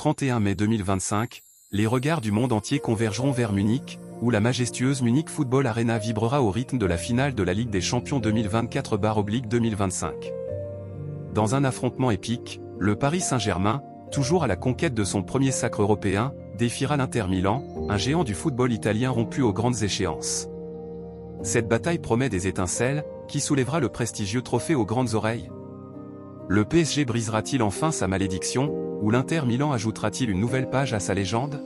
31 mai 2025, les regards du monde entier convergeront vers Munich, où la majestueuse Munich Football Arena vibrera au rythme de la finale de la Ligue des Champions 2024/2025. Dans un affrontement épique, le Paris Saint-Germain, toujours à la conquête de son premier sacre européen, défiera l'Inter Milan, un géant du football italien rompu aux grandes échéances. Cette bataille promet des étincelles, qui soulèvera le prestigieux trophée aux grandes oreilles. Le PSG brisera-t-il enfin sa malédiction, ou l'Inter Milan ajoutera-t-il une nouvelle page à sa légende?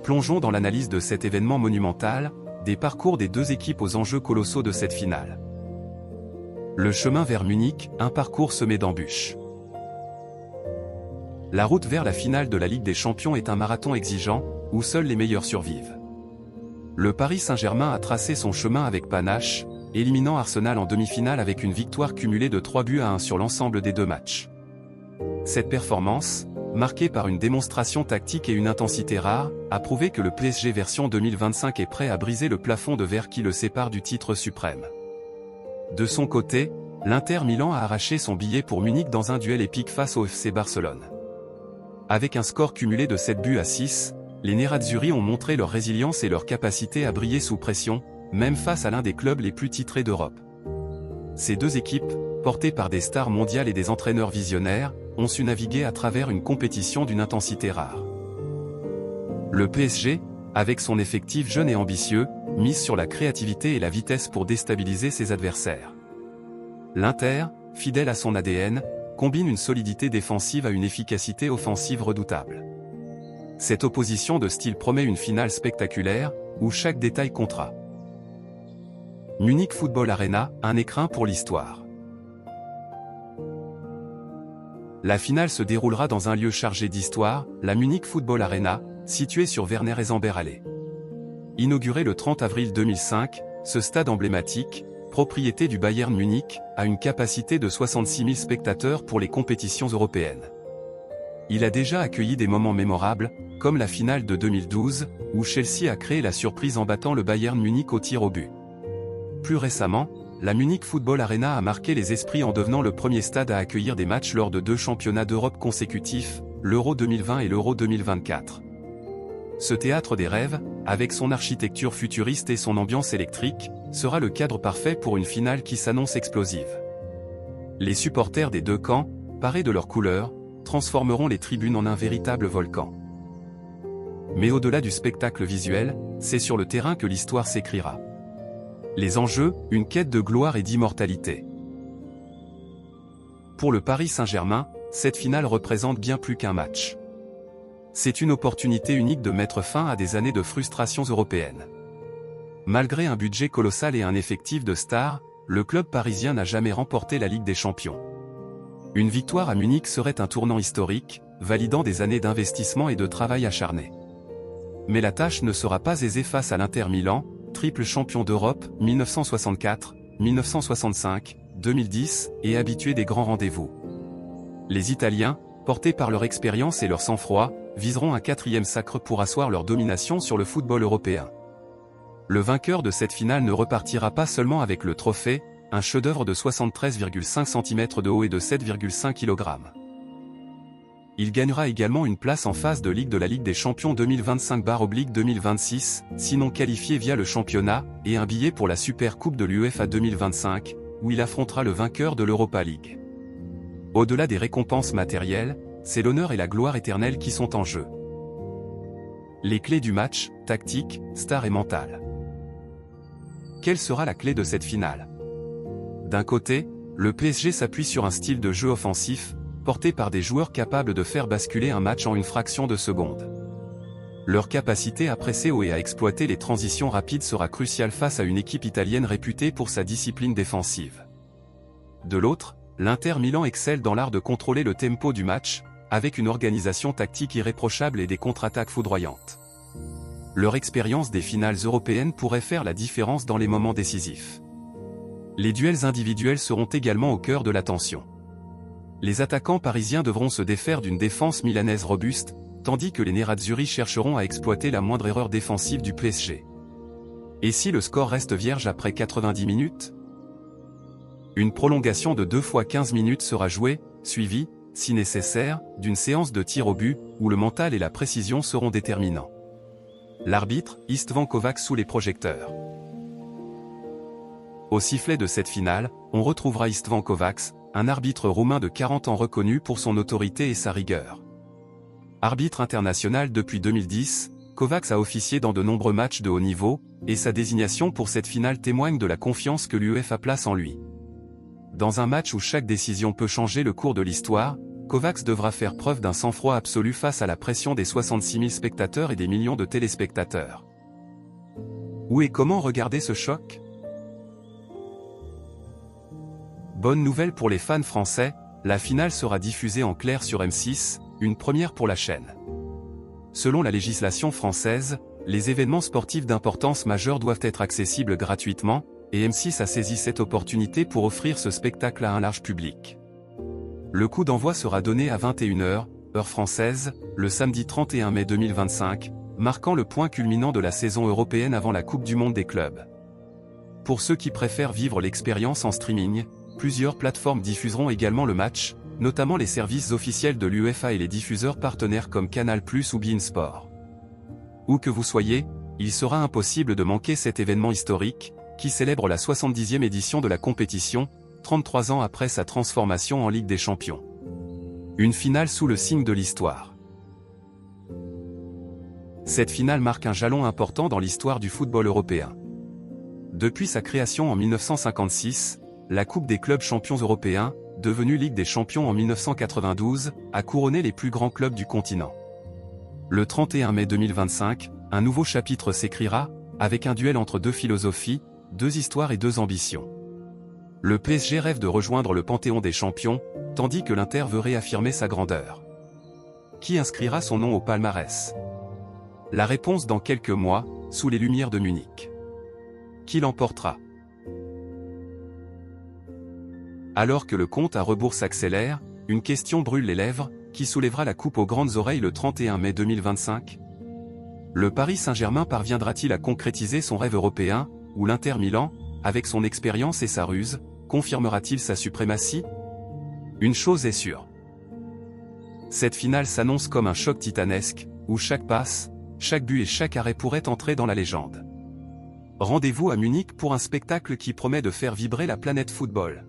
Plongeons dans l'analyse de cet événement monumental, des parcours des deux équipes aux enjeux colossaux de cette finale. Le chemin vers Munich, un parcours semé d'embûches. La route vers la finale de la Ligue des Champions est un marathon exigeant, où seuls les meilleurs survivent. Le Paris Saint-Germain a tracé son chemin avec panache, éliminant Arsenal en demi-finale avec une victoire cumulée de 3-1 sur l'ensemble des deux matchs. Cette performance, marquée par une démonstration tactique et une intensité rare, a prouvé que le PSG version 2025 est prêt à briser le plafond de verre qui le sépare du titre suprême. De son côté, l'Inter Milan a arraché son billet pour Munich dans un duel épique face au FC Barcelone. Avec un score cumulé de 7-6, les Nerazzurri ont montré leur résilience et leur capacité à briller sous pression, même face à l'un des clubs les plus titrés d'Europe. Ces deux équipes, portées par des stars mondiales et des entraîneurs visionnaires, ont su naviguer à travers une compétition d'une intensité rare. Le PSG, avec son effectif jeune et ambitieux, mise sur la créativité et la vitesse pour déstabiliser ses adversaires. L'Inter, fidèle à son ADN, combine une solidité défensive à une efficacité offensive redoutable. Cette opposition de style promet une finale spectaculaire, où chaque détail comptera. Munich Football Arena, un écrin pour l'histoire. La finale se déroulera dans un lieu chargé d'histoire, la Munich Football Arena, située sur Werner-Eisenberg-Allee. Inauguré le 30 avril 2005, ce stade emblématique, propriété du Bayern Munich, a une capacité de 66 000 spectateurs pour les compétitions européennes. Il a déjà accueilli des moments mémorables, comme la finale de 2012, où Chelsea a créé la surprise en battant le Bayern Munich au tir au but. Plus récemment, la Munich Football Arena a marqué les esprits en devenant le premier stade à accueillir des matchs lors de deux championnats d'Europe consécutifs, l'Euro 2020 et l'Euro 2024. Ce théâtre des rêves, avec son architecture futuriste et son ambiance électrique, sera le cadre parfait pour une finale qui s'annonce explosive. Les supporters des deux camps, parés de leurs couleurs, transformeront les tribunes en un véritable volcan. Mais au-delà du spectacle visuel, c'est sur le terrain que l'histoire s'écrira. Les enjeux, une quête de gloire et d'immortalité. Pour le Paris Saint-Germain, cette finale représente bien plus qu'un match. C'est une opportunité unique de mettre fin à des années de frustrations européennes. Malgré un budget colossal et un effectif de stars, le club parisien n'a jamais remporté la Ligue des Champions. Une victoire à Munich serait un tournant historique, validant des années d'investissement et de travail acharné. Mais la tâche ne sera pas aisée face à l'Inter Milan, triple champion d'Europe, 1964, 1965, 2010, et habitué des grands rendez-vous. Les Italiens, portés par leur expérience et leur sang-froid, viseront un 4e sacre pour asseoir leur domination sur le football européen. Le vainqueur de cette finale ne repartira pas seulement avec le trophée, un chef-d'œuvre de 73,5 cm de haut et de 7,5 kg. Il gagnera également une place en phase de Ligue de la Ligue des Champions 2025/2026, sinon qualifié via le championnat, et un billet pour la Super Coupe de l'UEFA 2025, où il affrontera le vainqueur de l'Europa League. Au-delà des récompenses matérielles, c'est l'honneur et la gloire éternelle qui sont en jeu. Les clés du match, tactique, star et mental. Quelle sera la clé de cette finale? D'un côté, le PSG s'appuie sur un style de jeu offensif, porté par des joueurs capables de faire basculer un match en une fraction de seconde. Leur capacité à presser haut et à exploiter les transitions rapides sera cruciale face à une équipe italienne réputée pour sa discipline défensive. De l'autre, l'Inter Milan excelle dans l'art de contrôler le tempo du match, avec une organisation tactique irréprochable et des contre-attaques foudroyantes. Leur expérience des finales européennes pourrait faire la différence dans les moments décisifs. Les duels individuels seront également au cœur de l'attention. Les attaquants parisiens devront se défaire d'une défense milanaise robuste, tandis que les Nerazzurri chercheront à exploiter la moindre erreur défensive du PSG. Et si le score reste vierge après 90 minutes? Une prolongation de 2 fois 15 minutes sera jouée, suivie, si nécessaire, d'une séance de tir au but, où le mental et la précision seront déterminants. L'arbitre, Istvan Kovacs sous les projecteurs. Au sifflet de cette finale, on retrouvera Istvan Kovacs, un arbitre roumain de 40 ans reconnu pour son autorité et sa rigueur. Arbitre international depuis 2010, Kovacs a officié dans de nombreux matchs de haut niveau, et sa désignation pour cette finale témoigne de la confiance que l'UEFA place en lui. Dans un match où chaque décision peut changer le cours de l'histoire, Kovacs devra faire preuve d'un sang-froid absolu face à la pression des 66 000 spectateurs et des millions de téléspectateurs. Où et comment regarder ce choc? Bonne nouvelle pour les fans français, la finale sera diffusée en clair sur M6, une première pour la chaîne. Selon la législation française, les événements sportifs d'importance majeure doivent être accessibles gratuitement, et M6 a saisi cette opportunité pour offrir ce spectacle à un large public. Le coup d'envoi sera donné à 21 h, heure française, le samedi 31 mai 2025, marquant le point culminant de la saison européenne avant la Coupe du Monde des clubs. Pour ceux qui préfèrent vivre l'expérience en streaming, plusieurs plateformes diffuseront également le match, notamment les services officiels de l'UEFA et les diffuseurs partenaires comme Canal+ ou beIN Sport. Où que vous soyez, il sera impossible de manquer cet événement historique, qui célèbre la 70e édition de la compétition, 33 ans après sa transformation en Ligue des Champions. Une finale sous le signe de l'histoire. Cette finale marque un jalon important dans l'histoire du football européen. Depuis sa création en 1956, la Coupe des clubs champions européens, devenue Ligue des champions en 1992, a couronné les plus grands clubs du continent. Le 31 mai 2025, un nouveau chapitre s'écrira, avec un duel entre deux philosophies, deux histoires et deux ambitions. Le PSG rêve de rejoindre le panthéon des champions, tandis que l'Inter veut réaffirmer sa grandeur. Qui inscrira son nom au palmarès? La réponse dans quelques mois, sous les lumières de Munich. Qui l'emportera? Alors que le compte à rebours s'accélère, une question brûle les lèvres, qui soulèvera la coupe aux grandes oreilles le 31 mai 2025? Le Paris Saint-Germain parviendra-t-il à concrétiser son rêve européen, ou l'Inter Milan, avec son expérience et sa ruse, confirmera-t-il sa suprématie? Une chose est sûre. Cette finale s'annonce comme un choc titanesque, où chaque passe, chaque but et chaque arrêt pourraient entrer dans la légende. Rendez-vous à Munich pour un spectacle qui promet de faire vibrer la planète football.